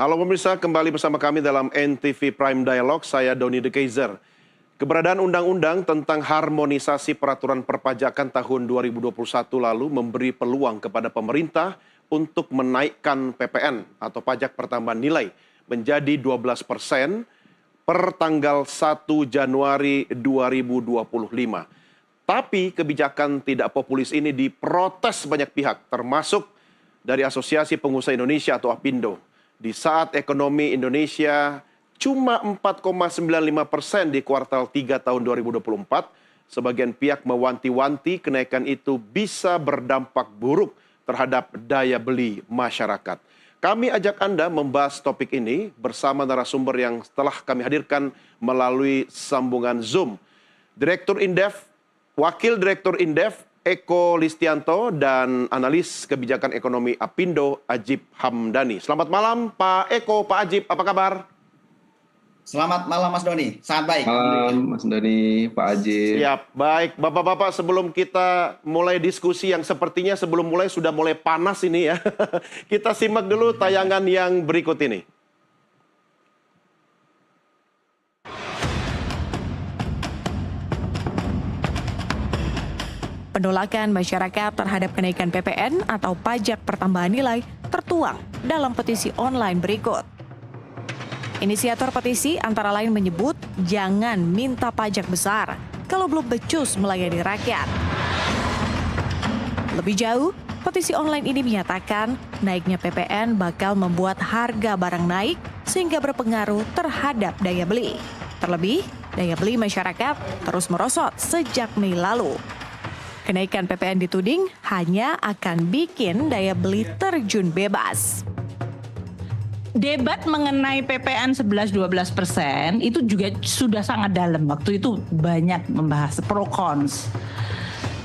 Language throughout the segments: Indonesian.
Halo pemirsa, kembali bersama kami dalam NTV Prime Dialog, saya Doni De Keizer. Keberadaan undang-undang tentang harmonisasi peraturan perpajakan tahun 2021 lalu memberi peluang kepada pemerintah untuk menaikkan PPN atau pajak pertambahan nilai menjadi 12% per tanggal 1 Januari 2025. Tapi kebijakan tidak populis ini diprotes banyak pihak, termasuk dari Asosiasi Pengusaha Indonesia atau APindo. Di saat ekonomi Indonesia cuma 4,95% di kuartal 3 tahun 2024, sebagian pihak mewanti-wanti kenaikan itu bisa berdampak buruk terhadap daya beli masyarakat. Kami ajak Anda membahas topik ini bersama narasumber yang telah kami hadirkan melalui sambungan Zoom. Direktur Indef, Wakil Direktur Indef, Eko Listianto, dan analis kebijakan ekonomi APindo, Ajib Hamdani. Selamat malam Pak Eko, Pak Ajib, apa kabar? Selamat malam Mas Doni, sangat baik. Malam Mas Doni, Pak Ajib. Siap, baik. Bapak-bapak, sebelum kita mulai diskusi yang sepertinya sebelum mulai sudah mulai panas ini ya. Kita simak dulu tayangan yang berikut ini. Penolakan masyarakat terhadap kenaikan PPN atau pajak pertambahan nilai tertuang dalam petisi online berikut. Inisiator petisi antara lain menyebut jangan minta pajak besar kalau belum becus melayani rakyat. Lebih jauh, petisi online ini menyatakan naiknya PPN bakal membuat harga barang naik sehingga berpengaruh terhadap daya beli. Terlebih, daya beli masyarakat terus merosot sejak Mei lalu. Kenaikan PPN dituding hanya akan bikin daya beli terjun bebas. Debat mengenai PPN 11-12% itu juga sudah sangat dalam. Waktu itu banyak membahas pro cons.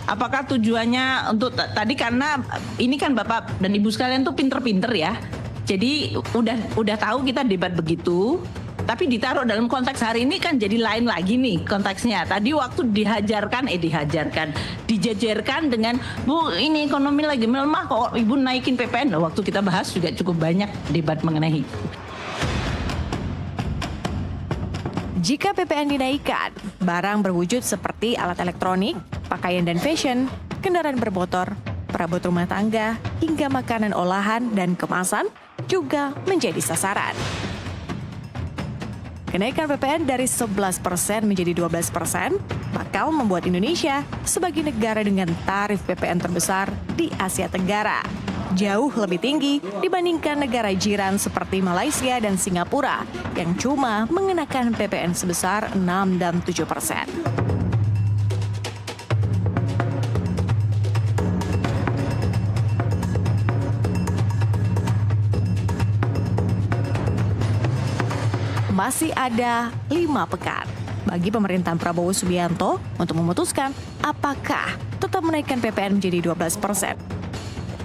Apakah tujuannya untuk tadi, karena ini kan Bapak dan Ibu sekalian tuh pinter-pinter ya. Jadi udah tahu kita debat begitu. Tapi ditaruh dalam konteks hari ini kan jadi lain lagi nih konteksnya. Tadi waktu dijajarkan dengan Bu ini ekonomi lagi melemah kok Ibu naikin PPN. Waktu kita bahas juga cukup banyak debat mengenai itu. Jika PPN dinaikkan, barang berwujud seperti alat elektronik, pakaian dan fashion, kendaraan bermotor, perabot rumah tangga, hingga makanan olahan dan kemasan juga menjadi sasaran. Kenaikan PPN dari 11% menjadi 12% bakal membuat Indonesia sebagai negara dengan tarif PPN terbesar di Asia Tenggara. Jauh lebih tinggi dibandingkan negara jiran seperti Malaysia dan Singapura yang cuma mengenakan PPN sebesar 6 dan 7%. Masih ada 5 pekan bagi pemerintahan Prabowo Subianto untuk memutuskan apakah tetap menaikkan PPN menjadi 12%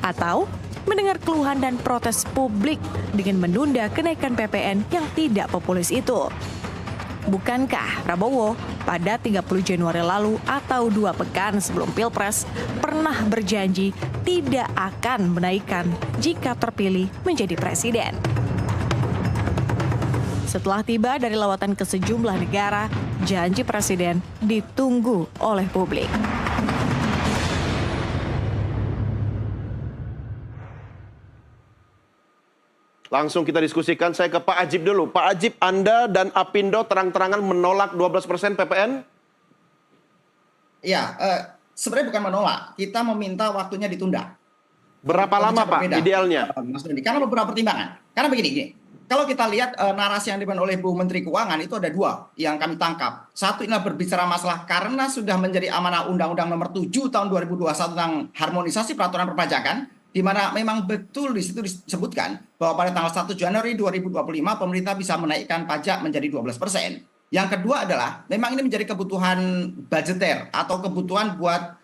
atau mendengar keluhan dan protes publik dengan menunda kenaikan PPN yang tidak populis itu. Bukankah Prabowo pada 30 Januari lalu atau 2 pekan sebelum Pilpres pernah berjanji tidak akan menaikkan jika terpilih menjadi presiden? Setelah tiba dari lawatan ke sejumlah negara, janji presiden ditunggu oleh publik. Langsung kita diskusikan, saya ke Pak Ajib dulu. Pak Ajib, Anda dan APindo terang-terangan menolak 12% PPN? Ya, sebenarnya bukan menolak, kita meminta waktunya ditunda. Berapa lama Pak idealnya? Mas Doni, karena beberapa pertimbangan. Karena begini. Kalau kita lihat narasi yang dibangun oleh Bu Menteri Keuangan itu ada 2 yang kami tangkap. Satu inilah berbicara masalah karena sudah menjadi amanah Undang-Undang Nomor 7 Tahun 2021 tentang harmonisasi peraturan perpajakan, di mana memang betul di situ disebutkan bahwa pada tanggal 1 Januari 2025 pemerintah bisa menaikkan pajak menjadi 12%. Yang kedua adalah memang ini menjadi kebutuhan budgeter atau kebutuhan buat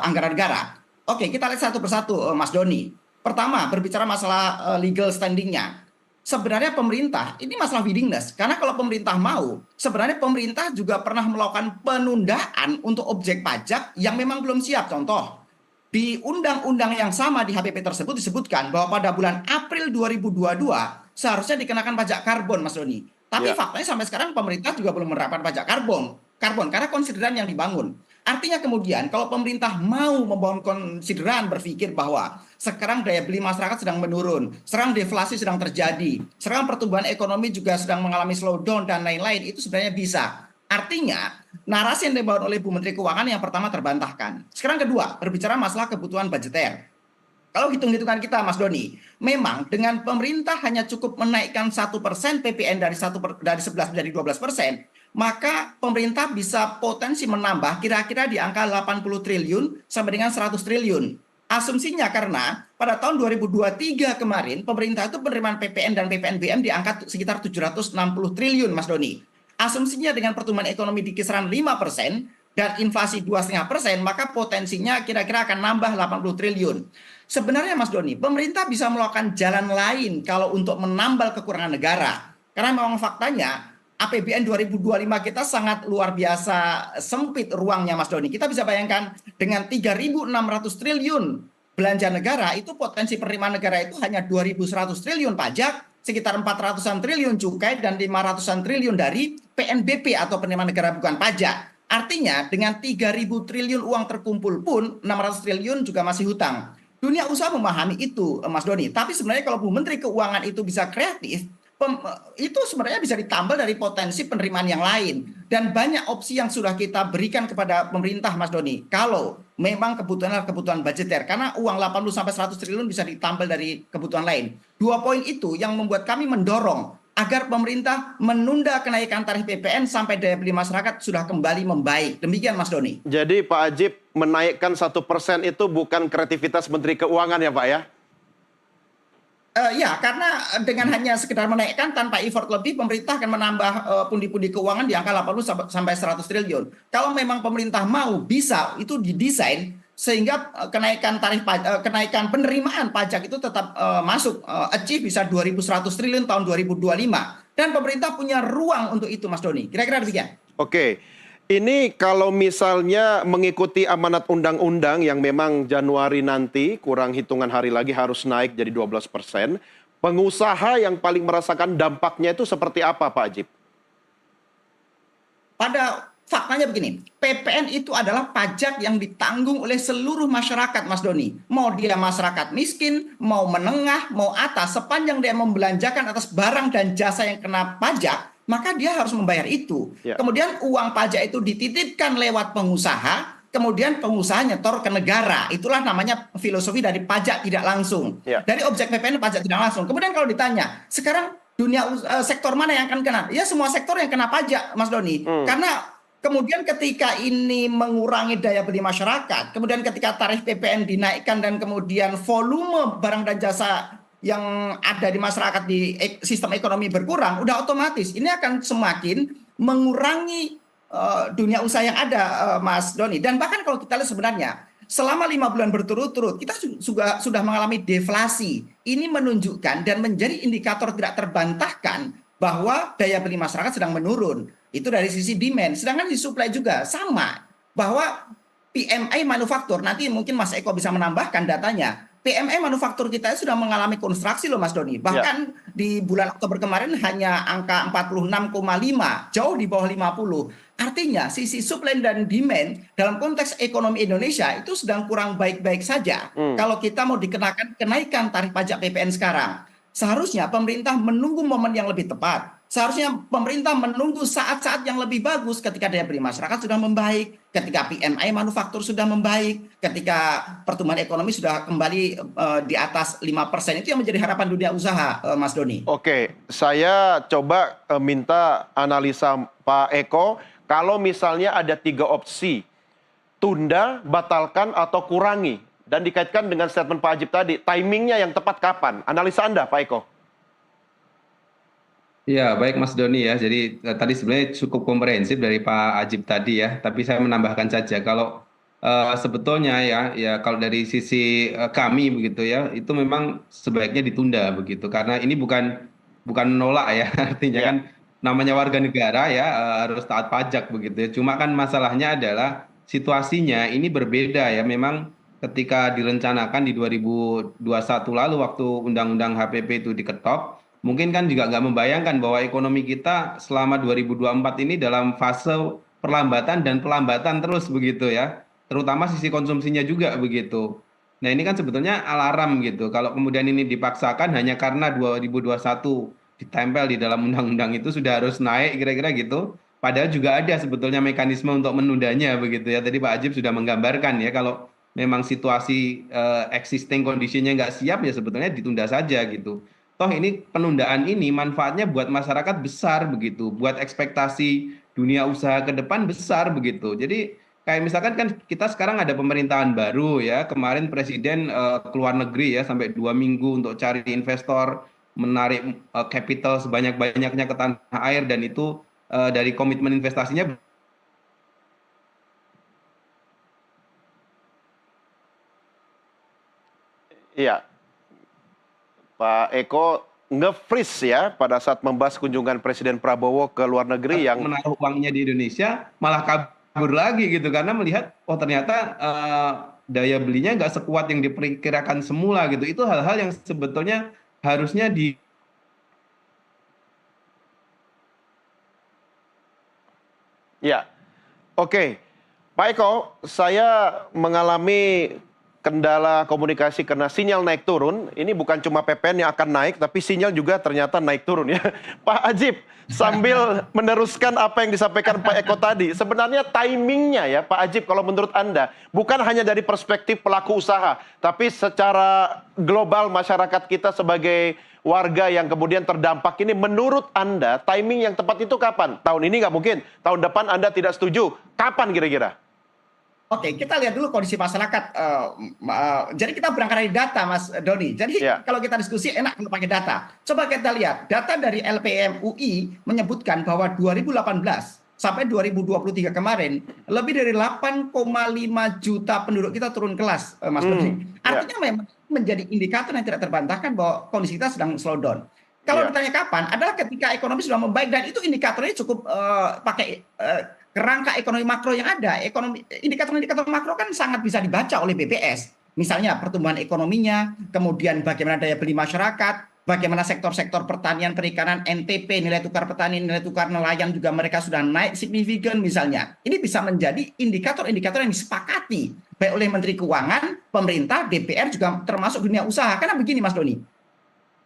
anggaran negara. Oke, kita lihat satu persatu Mas Doni. Pertama, berbicara masalah legal standingnya. Sebenarnya pemerintah, ini masalah willingness. Karena kalau pemerintah mau, sebenarnya pemerintah juga pernah melakukan penundaan untuk objek pajak yang memang belum siap. Contoh, di undang-undang yang sama di HPP tersebut disebutkan bahwa pada bulan April 2022, seharusnya dikenakan pajak karbon, Mas Doni. Tapi Ya. faktanya sampai sekarang pemerintah juga belum menerapkan pajak karbon karena konsideran yang dibangun. Artinya kemudian kalau pemerintah mau membangun konsideran berpikir bahwa sekarang daya beli masyarakat sedang menurun, sekarang deflasi sedang terjadi, sekarang pertumbuhan ekonomi juga sedang mengalami slowdown dan lain-lain, itu sebenarnya bisa. Artinya narasi yang dibangun oleh Bu Menteri Keuangan yang pertama terbantahkan. Sekarang kedua, berbicara masalah kebutuhan budgeter. Kalau hitung-hitungan kita, Mas Doni, memang dengan pemerintah hanya cukup menaikkan 1% PPN dari 11 menjadi 12%, maka pemerintah bisa potensi menambah kira-kira di angka 80 triliun sampai dengan 100 triliun. Asumsinya karena pada tahun 2023 kemarin pemerintah itu penerimaan PPN dan PPNBM di angka sekitar 760 triliun, Mas Doni. Asumsinya dengan pertumbuhan ekonomi di kisaran 5% dan inflasi 2,5%, maka potensinya kira-kira akan nambah 80 triliun. Sebenarnya Mas Doni, pemerintah bisa melakukan jalan lain kalau untuk menambal kekurangan negara. Karena memang faktanya APBN 2025 kita sangat luar biasa sempit ruangnya, Mas Doni. Kita bisa bayangkan dengan 3.600 triliun belanja negara, itu potensi penerimaan negara itu hanya 2.100 triliun pajak, sekitar 400-an triliun cukai, dan 500-an triliun dari PNBP atau penerimaan negara bukan pajak. Artinya dengan 3.000 triliun uang terkumpul pun 600 triliun juga masih hutang. Dunia usaha memahami itu, Mas Doni. Tapi sebenarnya kalau Bu Menteri Keuangan itu bisa kreatif, itu sebenarnya bisa ditambal dari potensi penerimaan yang lain. Dan banyak opsi yang sudah kita berikan kepada pemerintah, Mas Doni. Kalau memang kebutuhan adalah kebutuhan budgeter, karena uang 80-100 triliun bisa ditambal dari kebutuhan lain. 2 poin itu yang membuat kami mendorong agar pemerintah menunda kenaikan tarif PPN sampai daya beli masyarakat sudah kembali membaik. Demikian, Mas Doni. Jadi Pak Ajib, menaikkan 1% itu bukan kreativitas Menteri Keuangan ya Pak ya? Ya, karena dengan hanya sekedar menaikkan tanpa effort lebih, pemerintah akan menambah pundi-pundi keuangan di angka 80 sampai 100 triliun. Kalau memang pemerintah mau, bisa itu didesain sehingga kenaikan penerimaan pajak itu tetap masuk, achieve bisa 2.100 triliun tahun 2025. Dan pemerintah punya ruang untuk itu, Mas Doni. Kira-kira demikian. Oke, ini kalau misalnya mengikuti amanat undang-undang yang memang Januari nanti, kurang hitungan hari lagi harus naik jadi 12%, pengusaha yang paling merasakan dampaknya itu seperti apa Pak Ajib? Pada faktanya begini, PPN itu adalah pajak yang ditanggung oleh seluruh masyarakat, Mas Doni. Mau dia masyarakat miskin, mau menengah, mau atas, sepanjang dia membelanjakan atas barang dan jasa yang kena pajak, maka dia harus membayar itu. Ya. Kemudian uang pajak itu dititipkan lewat pengusaha, kemudian pengusaha nyetor ke negara. Itulah namanya filosofi dari pajak tidak langsung. Ya. Dari objek PPN pajak tidak langsung. Kemudian kalau ditanya, sekarang sektor mana yang akan kena? Ya semua sektor yang kena pajak, Mas Doni. Karena kemudian ketika ini mengurangi daya beli masyarakat, kemudian ketika tarif PPN dinaikkan dan kemudian volume barang dan jasa yang ada di masyarakat di sistem ekonomi berkurang, udah otomatis ini akan semakin mengurangi dunia usaha yang ada, Mas Doni. Dan bahkan kalau kita lihat sebenarnya selama 5 bulan berturut-turut kita sudah mengalami deflasi. Ini menunjukkan dan menjadi indikator tidak terbantahkan bahwa daya beli masyarakat sedang menurun. Itu dari sisi demand. Sedangkan di supply juga sama, bahwa PMI manufaktur, nanti mungkin Mas Eko bisa menambahkan datanya. PMI manufaktur kita sudah mengalami konstruksi loh Mas Doni. Bahkan di bulan Oktober kemarin hanya angka 46,5, jauh di bawah 50. Artinya sisi supply dan demand dalam konteks ekonomi Indonesia itu sedang kurang baik-baik saja. Kalau kita mau dikenakan kenaikan tarif pajak PPN sekarang, seharusnya pemerintah menunggu momen yang lebih tepat. Seharusnya pemerintah menunggu saat-saat yang lebih bagus ketika daya beli masyarakat sudah membaik, ketika PMI manufaktur sudah membaik, ketika pertumbuhan ekonomi sudah kembali di atas 5%. Itu yang menjadi harapan dunia usaha, Mas Doni. Oke, saya coba minta analisa Pak Eko. Kalau misalnya ada 3 opsi, tunda, batalkan, atau kurangi. Dan dikaitkan dengan statement Pak Ajib tadi, timingnya yang tepat kapan? Analisa Anda, Pak Eko. Ya, baik Mas Doni ya. Jadi tadi sebenarnya cukup komprehensif dari Pak Ajib tadi ya. Tapi saya menambahkan saja kalau sebetulnya ya kalau dari sisi kami begitu ya, itu memang sebaiknya ditunda begitu. Karena ini bukan menolak ya. Artinya kan namanya warga negara ya harus taat pajak begitu ya. Cuma kan masalahnya adalah situasinya ini berbeda ya. Memang ketika direncanakan di 2021 lalu waktu Undang-Undang HPP itu diketok, mungkin kan juga nggak membayangkan bahwa ekonomi kita selama 2024 ini dalam fase perlambatan dan pelambatan terus begitu ya, terutama sisi konsumsinya juga begitu. Nah ini kan sebetulnya alarm gitu, kalau kemudian ini dipaksakan hanya karena 2021 ditempel di dalam undang-undang itu sudah harus naik kira-kira gitu. Padahal juga ada sebetulnya mekanisme untuk menundanya begitu ya. Tadi Pak Ajib sudah menggambarkan ya kalau memang situasi existing kondisinya nggak siap ya sebetulnya ditunda saja gitu. Toh ini penundaan ini manfaatnya buat masyarakat besar begitu, buat ekspektasi dunia usaha ke depan besar begitu. Jadi kayak misalkan kan kita sekarang ada pemerintahan baru ya, kemarin presiden ke luar negeri ya sampai 2 minggu untuk cari investor, menarik capital sebanyak-banyaknya ke tanah air dan itu dari komitmen investasinya. Iya, Pak Eko nge-freeze ya pada saat membahas kunjungan Presiden Prabowo ke luar negeri yang Menaruh uangnya di Indonesia malah kabur lagi gitu karena melihat oh ternyata daya belinya nggak sekuat yang diperkirakan semula gitu. Itu hal-hal yang sebetulnya harusnya di. Ya, oke. Pak Eko, saya mengalami kendala komunikasi karena sinyal naik turun. Ini bukan cuma PPN yang akan naik, tapi sinyal juga ternyata naik turun ya. Pak Ajib, sambil meneruskan apa yang disampaikan Pak Eko tadi, sebenarnya timingnya ya Pak Ajib, kalau menurut Anda, bukan hanya dari perspektif pelaku usaha, tapi secara global masyarakat kita sebagai warga yang kemudian terdampak ini, menurut Anda timing yang tepat itu kapan? Tahun ini nggak mungkin, tahun depan Anda tidak setuju. Kapan kira-kira? Oke, kita lihat dulu kondisi masyarakat. Jadi kita berangkat dari data, Mas Doni. Jadi kalau kita diskusi enak kalau pakai data. Coba kita lihat data dari LPM UI menyebutkan bahwa 2018 sampai 2023 kemarin lebih dari 8,5 juta penduduk kita turun kelas, Mas Doni. Artinya memang menjadi indikator yang tidak terbantahkan bahwa kondisi kita sedang slow down. Kalau ditanya kapan, adalah ketika ekonomi sudah membaik dan itu indikatornya cukup pakai kerangka ekonomi makro yang ada. Indikator-indikator makro kan sangat bisa dibaca oleh BPS. Misalnya pertumbuhan ekonominya, kemudian bagaimana daya beli masyarakat, bagaimana sektor-sektor pertanian, perikanan, NTP, nilai tukar petani, nilai tukar nelayan juga mereka sudah naik signifikan misalnya. Ini bisa menjadi indikator-indikator yang disepakati baik oleh Menteri Keuangan, pemerintah, DPR juga termasuk dunia usaha. Karena begini Mas Doni,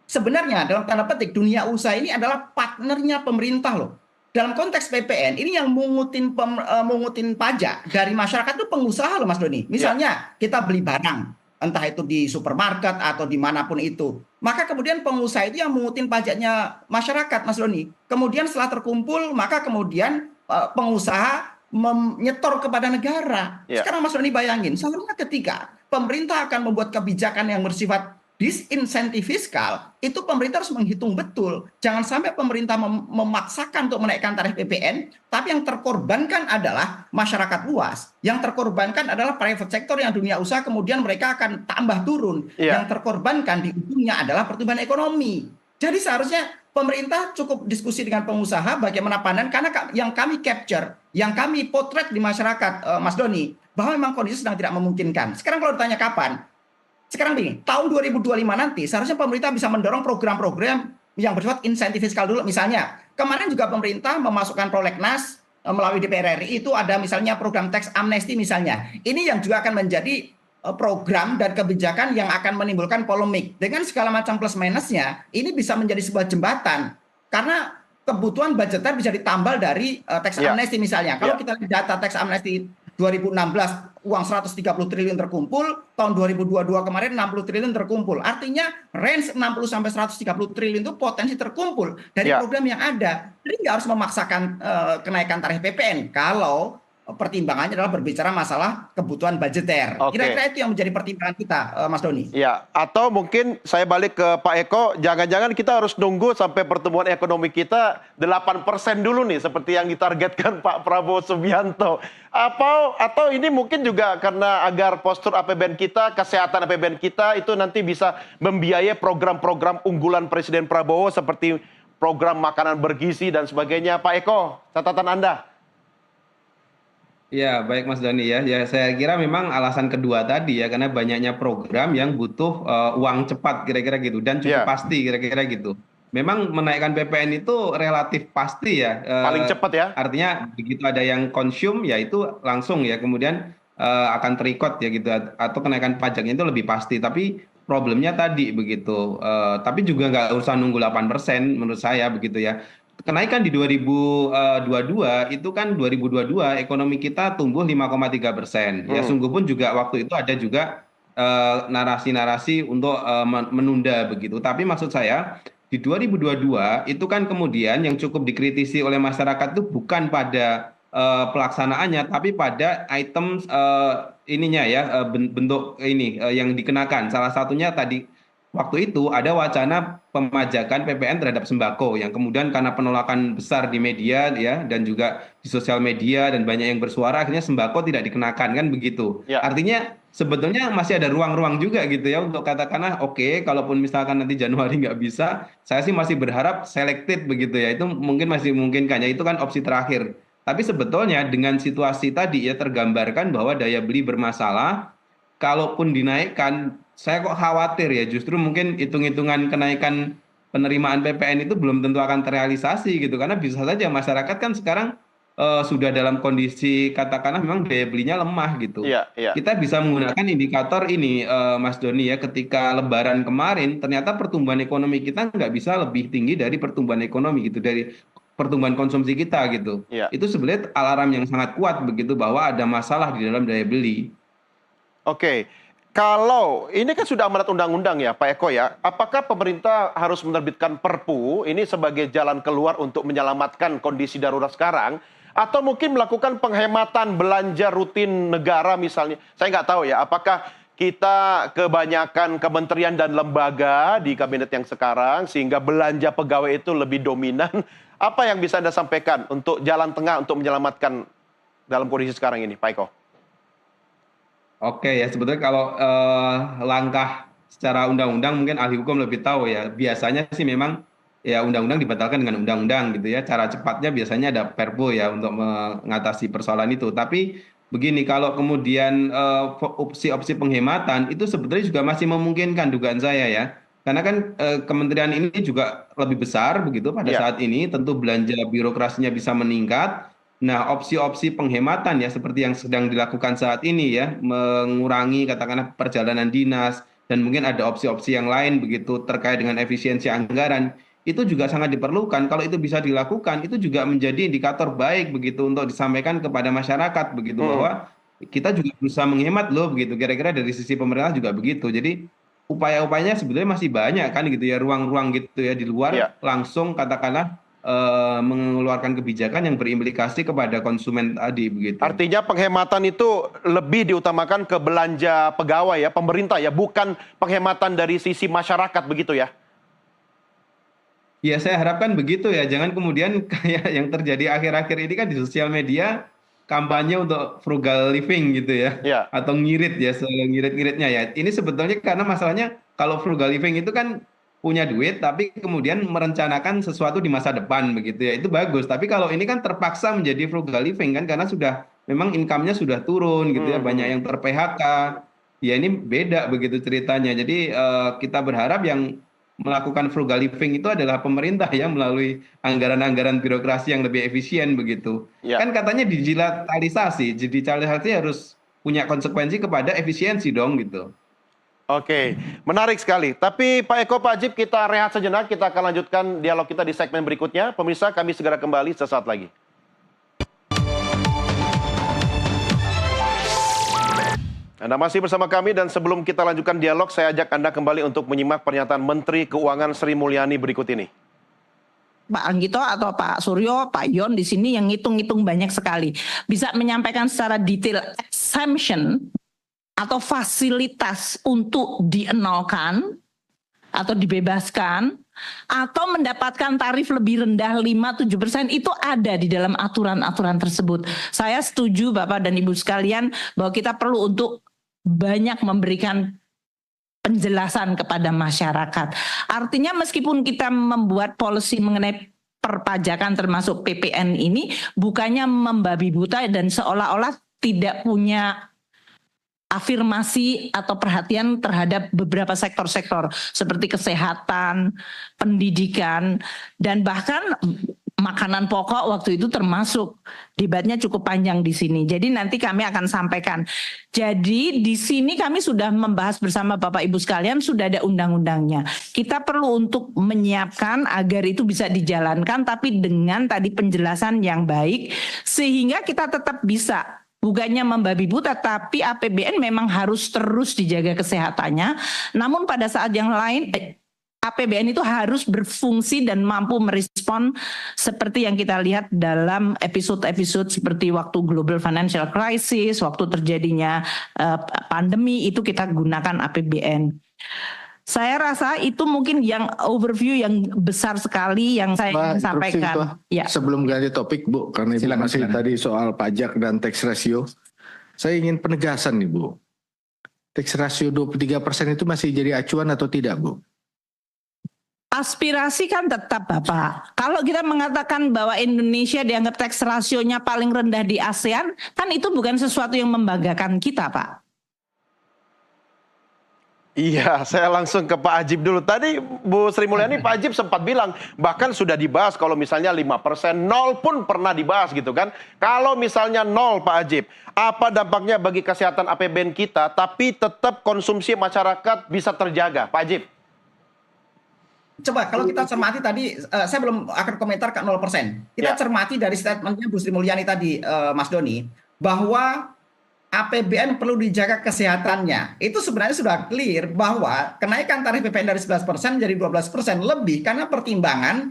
sebenarnya dalam tanda petik dunia usaha ini adalah partnernya pemerintah loh. Dalam konteks PPN, ini yang mengutin pajak dari masyarakat itu pengusaha loh Mas Doni. Misalnya kita beli barang, entah itu di supermarket atau dimanapun itu. Maka kemudian pengusaha itu yang mengutin pajaknya masyarakat Mas Doni. Kemudian setelah terkumpul, maka kemudian pengusaha menyetor kepada negara. Sekarang Mas Doni bayangin, seharusnya ketika pemerintah akan membuat kebijakan yang bersifat disinsentif fiskal, itu pemerintah harus menghitung betul. Jangan sampai pemerintah memaksakan untuk menaikkan tarif PPN, tapi yang terkorbankan adalah masyarakat luas. Yang terkorbankan adalah private sector yang dunia usaha, kemudian mereka akan tambah turun. Yang terkorbankan di ujungnya adalah pertumbuhan ekonomi. Jadi seharusnya pemerintah cukup diskusi dengan pengusaha bagaimana pandangan, karena yang kami capture, yang kami potret di masyarakat, Mas Doni, bahwa memang kondisi sedang tidak memungkinkan. Sekarang kalau ditanya kapan, sekarang begini, tahun 2025 nanti seharusnya pemerintah bisa mendorong program-program yang bersifat insentif fiskal dulu. Misalnya, kemarin juga pemerintah memasukkan prolegnas melalui DPR RI itu ada misalnya program tax amnesty misalnya. Ini yang juga akan menjadi program dan kebijakan yang akan menimbulkan polemik. Dengan segala macam plus minusnya, ini bisa menjadi sebuah jembatan. Karena kebutuhan budgeter bisa ditambal dari tax amnesty misalnya. Kalau kita lihat data tax amnesty 2016 uang 130 triliun terkumpul, tahun 2022 kemarin 60 triliun terkumpul. Artinya range 60 sampai 130 triliun itu potensi terkumpul dari program yang ada. Jadi nggak harus memaksakan kenaikan tarif PPN kalau pertimbangannya adalah berbicara masalah kebutuhan budgeter. Kira-kira itu yang menjadi pertimbangan kita, Mas Doni. Ya, atau mungkin saya balik ke Pak Eko, jangan-jangan kita harus nunggu sampai pertumbuhan ekonomi kita 8% dulu nih, seperti yang ditargetkan Pak Prabowo Subianto. Atau ini mungkin juga karena agar postur APBN kita, kesehatan APBN kita itu nanti bisa membiayai program-program unggulan Presiden Prabowo seperti program makanan bergizi dan sebagainya. Pak Eko, catatan Anda. Ya, baik Mas Doni ya. Ya, saya kira memang alasan kedua tadi ya, karena banyaknya program yang butuh uang cepat kira-kira gitu dan cukup pasti kira-kira gitu. memang menaikkan PPN itu relatif pasti ya. Paling cepat ya. Artinya begitu ada yang consume ya itu langsung ya kemudian akan terikot ya gitu atau kenaikan pajaknya itu lebih pasti. Tapi problemnya tadi begitu. Tapi juga nggak usah nunggu 8% menurut saya begitu ya. Kenaikan di 2022 itu kan 2022 ekonomi kita tumbuh 5,3%. Ya sungguh pun juga waktu itu ada juga narasi-narasi untuk menunda begitu. Tapi maksud saya di 2022 itu kan kemudian yang cukup dikritisi oleh masyarakat itu bukan pada pelaksanaannya, tapi pada item ininya ya bentuk ini yang dikenakan. Salah satunya tadi waktu itu ada wacana pemajakan PPN terhadap sembako yang kemudian karena penolakan besar di media ya dan juga di sosial media dan banyak yang bersuara akhirnya sembako tidak dikenakan kan begitu. Ya. Artinya sebetulnya masih ada ruang-ruang juga gitu ya untuk katakanlah oke, kalaupun misalkan nanti Januari nggak bisa, saya sih masih berharap selected begitu ya. Itu mungkin masih memungkinkan ya, itu kan opsi terakhir. Tapi sebetulnya dengan situasi tadi ya tergambarkan bahwa daya beli bermasalah, kalaupun dinaikkan, saya kok khawatir ya justru mungkin hitung-hitungan kenaikan penerimaan PPN itu belum tentu akan terrealisasi gitu karena bisa saja masyarakat kan sekarang sudah dalam kondisi katakanlah memang daya belinya lemah gitu. Iya, iya. Kita bisa menggunakan indikator ini Mas Doni ya ketika Lebaran kemarin ternyata pertumbuhan ekonomi kita nggak bisa lebih tinggi dari pertumbuhan ekonomi gitu dari pertumbuhan konsumsi kita gitu. Iya. Itu sebenarnya alarm yang sangat kuat begitu bahwa ada masalah di dalam daya beli. Oke, kalau ini kan sudah amanat undang-undang ya Pak Eko ya, apakah pemerintah harus menerbitkan Perpu ini sebagai jalan keluar untuk menyelamatkan kondisi darurat sekarang? Atau mungkin melakukan penghematan belanja rutin negara misalnya? Saya nggak tahu ya, apakah kita kebanyakan kementerian dan lembaga di kabinet yang sekarang sehingga belanja pegawai itu lebih dominan? Apa yang bisa Anda sampaikan untuk jalan tengah untuk menyelamatkan dalam kondisi sekarang ini Pak Eko? Oke ya, sebetulnya kalau langkah secara undang-undang mungkin ahli hukum lebih tahu ya. Biasanya sih memang ya undang-undang dibatalkan dengan undang-undang gitu ya. Cara cepatnya biasanya ada Perpu ya untuk mengatasi persoalan itu. Tapi begini, kalau kemudian opsi-opsi penghematan itu sebetulnya juga masih memungkinkan dugaan saya ya. Karena kan kementerian ini juga lebih besar begitu pada saat ini, tentu belanja birokrasinya bisa meningkat. Nah, opsi-opsi penghematan ya seperti yang sedang dilakukan saat ini ya, mengurangi katakanlah perjalanan dinas dan mungkin ada opsi-opsi yang lain begitu terkait dengan efisiensi anggaran, itu juga sangat diperlukan. Kalau itu bisa dilakukan, itu juga menjadi indikator baik begitu untuk disampaikan kepada masyarakat begitu bahwa kita juga berusaha menghemat loh begitu. Kira-kira dari sisi pemerintah juga begitu. Jadi upaya-upayanya sebetulnya masih banyak kan gitu ya, ruang-ruang gitu ya di luar langsung katakanlah mengeluarkan kebijakan yang berimplikasi kepada konsumen tadi begitu. Artinya penghematan itu lebih diutamakan ke belanja pegawai ya, pemerintah ya, bukan penghematan dari sisi masyarakat begitu ya? Ya saya harapkan begitu ya, jangan kemudian kayak yang terjadi akhir-akhir ini kan di sosial media kampanye untuk frugal living gitu ya, atau ngirit ya, ngirit-ngiritnya ya. Ini sebetulnya karena masalahnya kalau frugal living itu kan punya duit tapi kemudian merencanakan sesuatu di masa depan begitu ya, itu bagus. Tapi kalau ini kan terpaksa menjadi frugal living kan karena sudah memang income-nya sudah turun gitu ya, banyak yang ter-PHK. Ya ini beda begitu ceritanya. Jadi kita berharap yang melakukan frugal living itu adalah pemerintah ya melalui anggaran-anggaran birokrasi yang lebih efisien begitu. Kan katanya digitalisasi, digitalisasi harus punya konsekuensi kepada efisiensi dong gitu. Oke, menarik sekali. Tapi Pak Eko, Pak Ajib, kita rehat sejenak. Kita akan lanjutkan dialog kita di segmen berikutnya. Pemirsa, kami segera kembali sesaat lagi. Anda masih bersama kami dan sebelum kita lanjutkan dialog, saya ajak Anda kembali untuk menyimak pernyataan Menteri Keuangan Sri Mulyani berikut ini. Pak Anggito atau Pak Suryo, Pak Yon di sini yang ngitung-ngitung banyak sekali. Bisa menyampaikan secara detail exemption atau fasilitas untuk dienolkan atau dibebaskan atau mendapatkan tarif lebih rendah 5-7% itu ada di dalam aturan-aturan tersebut. Saya setuju Bapak dan Ibu sekalian bahwa kita perlu untuk banyak memberikan penjelasan kepada masyarakat. Artinya meskipun kita membuat policy mengenai perpajakan termasuk PPN ini bukannya membabi buta dan seolah-olah tidak punya afirmasi atau perhatian terhadap beberapa sektor-sektor seperti kesehatan, pendidikan, dan bahkan makanan pokok waktu itu termasuk. Debatnya cukup panjang di sini. Jadi nanti kami akan sampaikan. Jadi di sini kami sudah membahas bersama Bapak Ibu sekalian, sudah ada undang-undangnya. Kita perlu untuk menyiapkan agar itu bisa dijalankan tapi dengan tadi penjelasan yang baik sehingga kita tetap bisa bukannya membabi buta, tapi APBN memang harus terus dijaga kesehatannya. Namun pada saat yang lain APBN itu harus berfungsi dan mampu merespon seperti yang kita lihat dalam episode-episode seperti waktu global financial crisis, waktu terjadinya pandemi, itu kita gunakan APBN. Saya rasa itu mungkin yang overview yang besar sekali yang saya ingin sampaikan. Ya. Sebelum ganti topik Bu, karena Ibu masih tadi soal pajak dan tax ratio, saya ingin penegasan nih Bu. Tax ratio 23% itu masih jadi acuan atau tidak Bu? Aspirasi kan tetap Bapak. Kalau kita mengatakan bahwa Indonesia dianggap tax rasionya paling rendah di ASEAN, kan itu bukan sesuatu yang membanggakan kita Pak. Iya, saya langsung ke Pak Ajib dulu. Tadi Bu Sri Mulyani, Pak Ajib sempat bilang, bahkan sudah dibahas kalau misalnya 5%, 0 pun pernah dibahas gitu kan. Kalau misalnya 0 Pak Ajib, apa dampaknya bagi kesehatan APBN kita, tapi tetap konsumsi masyarakat bisa terjaga, Pak Ajib? Coba kalau kita cermati tadi, saya belum akan komentar ke 0%. Kita cermati dari statementnya Bu Sri Mulyani tadi, Mas Doni, bahwa APBN perlu dijaga kesehatannya. Itu sebenarnya sudah clear bahwa kenaikan tarif PPN dari 11% menjadi 12% lebih karena pertimbangan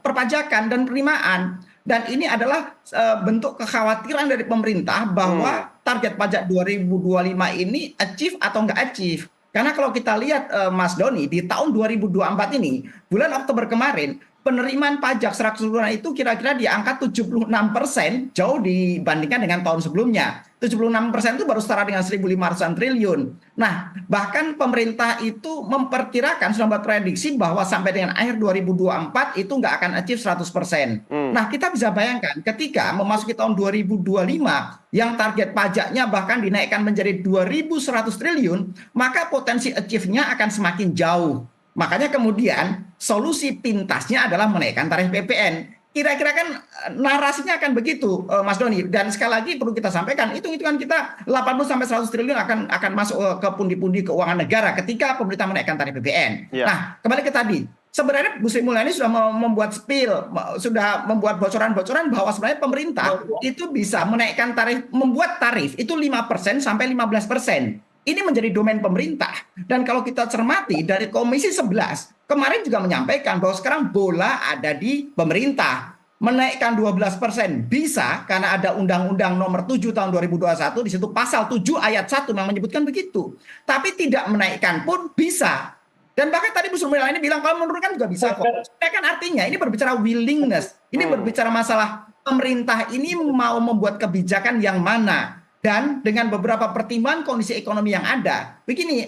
perpajakan dan penerimaan. Dan ini adalah bentuk kekhawatiran dari pemerintah bahwa target pajak 2025 ini achieve atau nggak achieve. Karena kalau kita lihat Mas Doni, di tahun 2024 ini, bulan Oktober kemarin, penerimaan pajak secara keseluruhan itu kira-kira di angka 76%, jauh dibandingkan dengan tahun sebelumnya. 76% itu baru setara dengan 1.500-an triliun. Nah, bahkan pemerintah itu memperkirakan, sudah membuat prediksi bahwa sampai dengan akhir 2024 itu nggak akan achieve 100%. Nah, kita bisa bayangkan ketika memasuki tahun 2025 yang target pajaknya bahkan dinaikkan menjadi 2.100 triliun, maka potensi achieve-nya akan semakin jauh. Makanya kemudian solusi pintasnya adalah menaikkan tarif PPN. Kira-kira kan narasinya akan begitu, Mas Doni. Dan sekali lagi perlu kita sampaikan, hitung-hitungan kita 80-100 triliun akan masuk ke pundi-pundi keuangan negara ketika pemerintah menaikkan tarif PPN. Nah, kembali ke tadi. Sebenarnya Bu Sri Mulyani sudah membuat spill, sudah membuat bocoran-bocoran bahwa sebenarnya pemerintah itu bisa menaikkan tarif, membuat tarif itu 5% sampai 15%. Ini menjadi domain pemerintah. Dan kalau kita cermati dari Komisi 11, kemarin juga menyampaikan bahwa sekarang bola ada di pemerintah. Menaikkan 12% bisa karena ada Undang-Undang Nomor 7 Tahun 2021, di situ pasal 7 ayat 1 yang menyebutkan begitu. Tapi tidak menaikkan pun bisa. Dan bahkan tadi Bu Sri Mulyani bilang kalau menurunkan juga bisa kok. Kan artinya ini berbicara willingness. Ini berbicara masalah pemerintah ini mau membuat kebijakan yang mana. Dan dengan beberapa pertimbangan kondisi ekonomi yang ada. Begini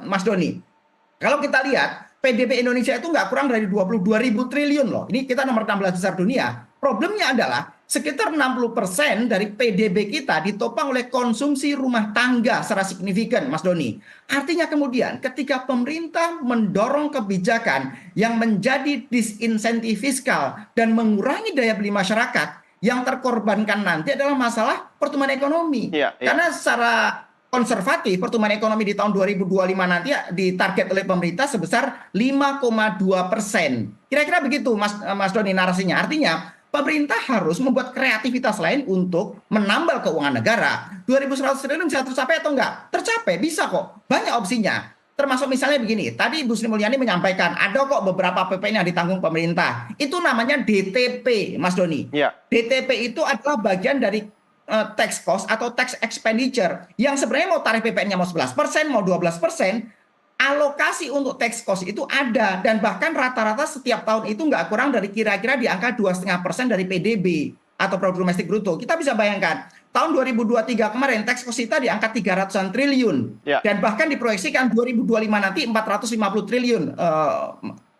Mas Doni, kalau kita lihat PDB Indonesia itu nggak kurang dari 22.000 triliun loh. Ini kita nomor 16 besar dunia. Problemnya adalah sekitar 60% dari PDB kita ditopang oleh konsumsi rumah tangga secara signifikan, Mas Doni. Artinya kemudian ketika pemerintah mendorong kebijakan yang menjadi disinsentif fiskal dan mengurangi daya beli masyarakat, yang terkorbankan nanti adalah masalah pertumbuhan ekonomi. Karena secara konservatif pertumbuhan ekonomi di tahun 2025 nanti ditarget oleh pemerintah sebesar 5,2%. Kira-kira begitu Mas Doni narasinya. Artinya pemerintah harus membuat kreativitas lain untuk menambal keuangan negara. 2.100 triliun bisa tercapai atau enggak? Tercapai, bisa kok. Banyak opsinya. Termasuk misalnya begini, tadi Bu Sri Mulyani menyampaikan ada kok beberapa PPN yang ditanggung pemerintah. Itu namanya DTP, Mas Doni. DTP itu adalah bagian dari tax cost atau tax expenditure yang sebenarnya mau tarif PPN-nya mau 11%, mau 12%, alokasi untuk tax cost itu ada dan bahkan rata-rata setiap tahun itu nggak kurang dari kira-kira di angka 2,5% dari PDB atau produk domestik bruto. Kita bisa bayangkan tahun 2023 kemarin tax cost kita di angka 300-an triliun dan bahkan diproyeksikan 2025 nanti 450 triliun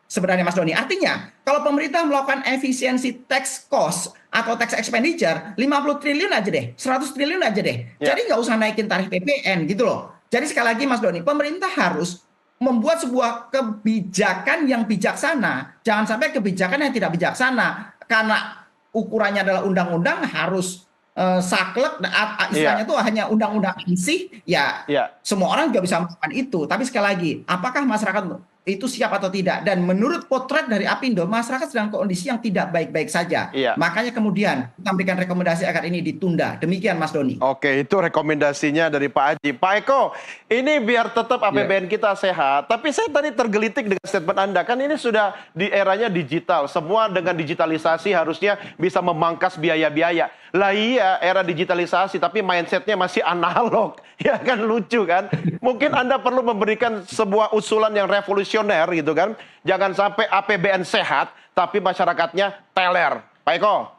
sebenarnya Mas Doni. Artinya, kalau pemerintah melakukan efisiensi tax cost atau tax expenditure 50 triliun aja deh, 100 triliun aja deh. Ya. Jadi nggak usah naikin tarif PPN gitu loh. Jadi sekali lagi Mas Doni, pemerintah harus membuat sebuah kebijakan yang bijaksana. Jangan sampai kebijakan yang tidak bijaksana. Karena ukurannya adalah undang-undang harus saklek, istilahnya tuh hanya undang-undang isi, ya Iya. semua orang juga bisa melakukan itu. Tapi sekali lagi, apakah masyarakat itu siap atau tidak? Dan menurut potret dari Apindo, masyarakat sedang kondisi yang tidak baik-baik saja. Iya. Makanya kemudian kita memberikan rekomendasi agar ini ditunda. Demikian Mas Doni. Oke, itu rekomendasinya dari Pak Haji. Pak Eko, ini biar tetap APBN kita sehat, tapi saya tadi tergelitik dengan statement Anda. Kan ini sudah di eranya digital. Semua dengan digitalisasi harusnya bisa memangkas biaya-biaya. Lah iya, era digitalisasi, tapi mindsetnya masih analog. Ya kan, lucu kan? Mungkin Anda perlu memberikan sebuah usulan yang revolusioner gitu kan. Jangan sampai APBN sehat, tapi masyarakatnya teler. Pak Eko.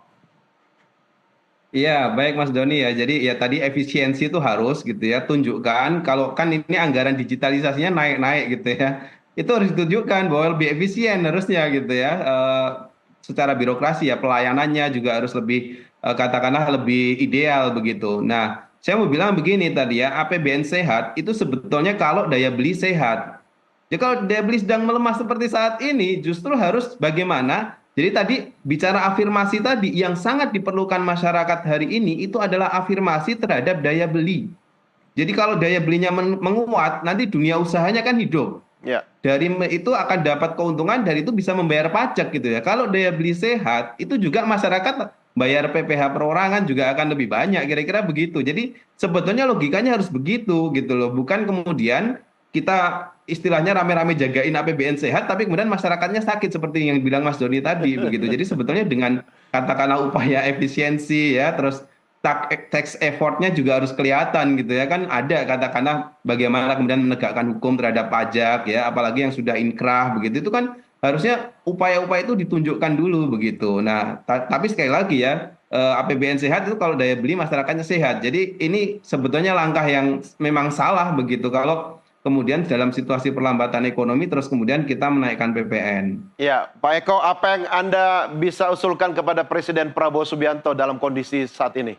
Iya, baik Mas Doni ya. Jadi ya tadi efisiensi itu harus gitu ya, tunjukkan kalau kan ini anggaran digitalisasinya naik-naik gitu ya. Itu harus ditunjukkan bahwa lebih efisien harusnya gitu ya. Secara birokrasi ya, pelayanannya juga harus lebih katakanlah lebih ideal begitu. Nah, saya mau bilang begini tadi ya, APBN sehat itu sebetulnya kalau daya beli sehat. Ya kalau daya beli sedang melemah seperti saat ini, justru harus bagaimana. Jadi tadi bicara afirmasi tadi yang sangat diperlukan masyarakat hari ini itu adalah afirmasi terhadap daya beli. Jadi kalau daya belinya menguat, nanti dunia usahanya kan hidup. Ya. Dari itu akan dapat keuntungan, dari itu bisa membayar pajak gitu ya. Kalau daya beli sehat, itu juga masyarakat bayar PPh perorangan juga akan lebih banyak, kira-kira begitu. Jadi sebetulnya logikanya harus begitu gitu loh. Bukan kemudian kita istilahnya rame-rame jagain APBN sehat, tapi kemudian masyarakatnya sakit seperti yang bilang Mas Doni tadi begitu. Jadi sebetulnya dengan katakanlah upaya efisiensi ya, terus tax effortnya juga harus kelihatan gitu ya, kan ada katakanlah bagaimana kemudian menegakkan hukum terhadap pajak ya, apalagi yang sudah inkrah begitu, itu kan harusnya upaya-upaya itu ditunjukkan dulu begitu. Nah, tapi sekali lagi ya, APBN sehat itu kalau daya beli masyarakatnya sehat. Jadi ini sebetulnya langkah yang memang salah begitu kalau kemudian dalam situasi perlambatan ekonomi terus kemudian kita menaikkan PPN. Ya, Pak Eko, apa yang Anda bisa usulkan kepada Presiden Prabowo Subianto dalam kondisi saat ini?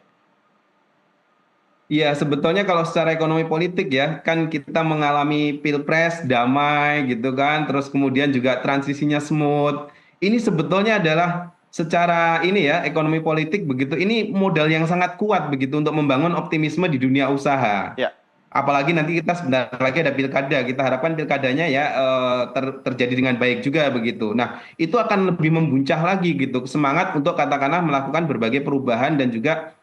Iya, sebetulnya kalau secara ekonomi politik ya, kan kita mengalami pilpres damai gitu kan, terus kemudian juga transisinya smooth. Ini sebetulnya adalah secara ini ya, ekonomi politik begitu, ini modal yang sangat kuat begitu untuk membangun optimisme di dunia usaha. Ya. Apalagi nanti kita sebentar lagi ada pilkada, kita harapkan pilkadanya ya terjadi dengan baik juga begitu. Nah, itu akan lebih membuncah lagi gitu, semangat untuk katakanlah melakukan berbagai perubahan dan juga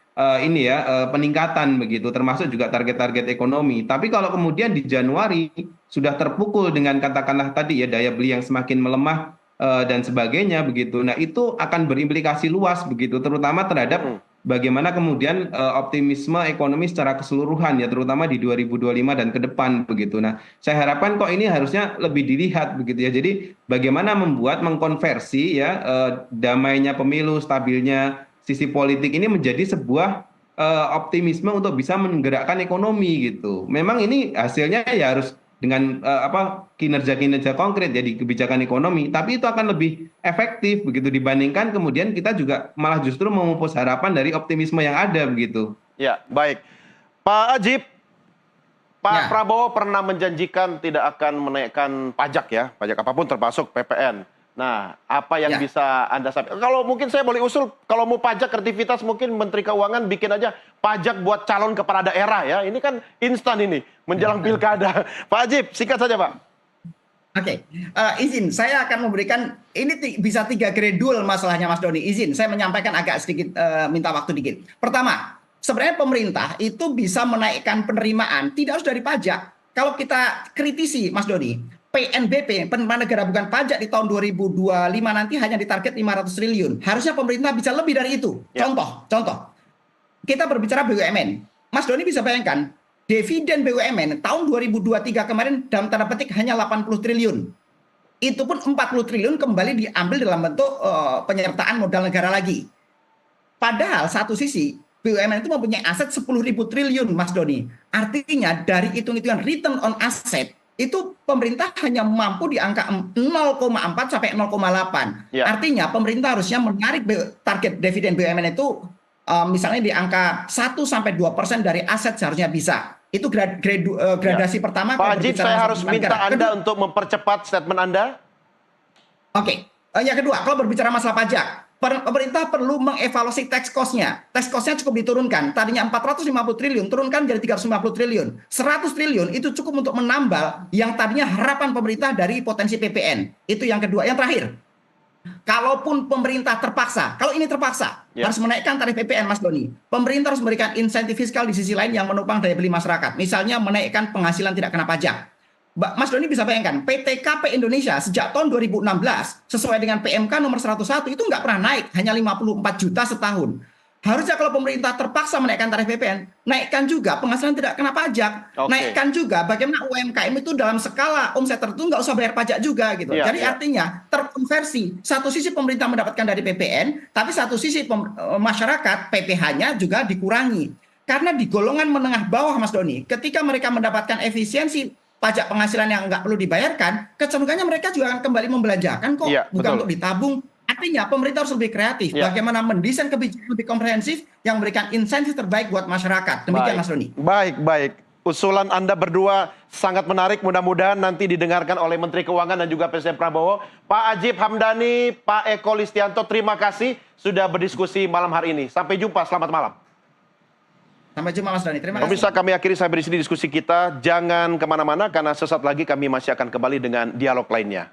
peningkatan begitu, termasuk juga target-target ekonomi. Tapi kalau kemudian di Januari sudah terpukul dengan katakanlah tadi ya daya beli yang semakin melemah dan sebagainya begitu. Nah, itu akan berimplikasi luas begitu, terutama terhadap bagaimana kemudian optimisme ekonomi secara keseluruhan ya, terutama di 2025 dan ke depan begitu. Nah, saya harapkan kok ini harusnya lebih dilihat begitu ya. Jadi bagaimana mengkonversi ya damainya pemilu, stabilnya sisi politik ini menjadi sebuah optimisme untuk bisa menggerakkan ekonomi gitu. Memang ini hasilnya ya harus dengan kinerja-kinerja konkret ya di kebijakan ekonomi, tapi itu akan lebih efektif begitu dibandingkan kemudian kita juga malah justru memupus harapan dari optimisme yang ada begitu. Ya, baik. Pak Ajib, Pak Ya. Prabowo pernah menjanjikan tidak akan menaikkan pajak ya, pajak apapun termasuk PPN. Nah, apa yang Ya. bisa Anda sampaikan? Kalau mungkin saya boleh usul, kalau mau pajak kreativitas mungkin Menteri Keuangan bikin aja pajak buat calon kepala daerah ya. Ini kan instan ini, menjelang pilkada. Pak Ajib, singkat saja Pak. Oke, izin saya akan memberikan ini bisa 3 gradul masalahnya Mas Doni. Izin saya menyampaikan agak sedikit minta waktu dikit. Pertama, sebenarnya pemerintah itu bisa menaikkan penerimaan tidak harus dari pajak. Kalau kita kritisi Mas Doni, PNBP, penerimaan negara bukan pajak di tahun 2025 nanti hanya ditarget 500 triliun. Harusnya pemerintah bisa lebih dari itu. Ya. Contoh. Kita berbicara BUMN. Mas Doni bisa bayangkan, dividen BUMN tahun 2023 kemarin dalam tanda petik hanya 80 triliun. Itu pun 40 triliun kembali diambil dalam bentuk penyertaan modal negara lagi. Padahal satu sisi BUMN itu mempunyai aset 10.000 triliun Mas Doni. Artinya dari hitung-hitungan return on asset itu pemerintah hanya mampu di angka 0,4 sampai 0,8. Ya. Artinya pemerintah harusnya menarik target dividen BUMN itu misalnya di angka 1 sampai 2% dari aset seharusnya bisa. Itu gradasi pertama. Pak Ajib, saya harus minta negara. Anda untuk mempercepat statement Anda. Oke. Yang kedua, kalau berbicara masalah pajak, pemerintah perlu mengevaluasi tax cost-nya. Tax cost-nya cukup diturunkan. Tadinya 450 triliun, turunkan jadi 350 triliun. 100 triliun itu cukup untuk menambal yang tadinya harapan pemerintah dari potensi PPN. Itu yang kedua. Yang terakhir, kalaupun pemerintah terpaksa, kalau ini terpaksa, harus menaikkan tarif PPN, Mas Doni. Pemerintah harus memberikan insentif fiskal di sisi lain yang menopang daya beli masyarakat. Misalnya menaikkan penghasilan tidak kena pajak. Mas Doni bisa bayangkan, PTKP Indonesia sejak tahun 2016 sesuai dengan PMK nomor 101 itu nggak pernah naik, hanya 54 juta setahun. Harusnya kalau pemerintah terpaksa menaikkan tarif PPN, naikkan juga penghasilan tidak kena pajak. Naikkan juga bagaimana UMKM itu dalam skala omset tertentu nggak usah bayar pajak juga gitu. Jadi artinya terkonversi. Satu sisi pemerintah mendapatkan dari PPN, tapi satu sisi masyarakat PPh-nya juga dikurangi. Karena di golongan menengah bawah, Mas Doni, ketika mereka mendapatkan efisiensi pajak penghasilan yang nggak perlu dibayarkan, kecenderungannya mereka juga akan kembali membelanjakan kok, bukan untuk ditabung. Artinya pemerintah harus lebih kreatif, bagaimana mendesain kebijakan lebih komprehensif yang memberikan insentif terbaik buat masyarakat. Demikian Mas Doni. Baik. Usulan Anda berdua sangat menarik, mudah-mudahan nanti didengarkan oleh Menteri Keuangan dan juga Presiden Prabowo. Pak Ajib Hamdani, Pak Eko Listianto, terima kasih sudah berdiskusi malam hari ini. Sampai jumpa, selamat malam. Sampai jumpa Mas Doni, terima kasih. Pemirsa, kami akhiri sampai di sini diskusi kita. Jangan kemana-mana karena sesaat lagi kami masih akan kembali dengan dialog lainnya.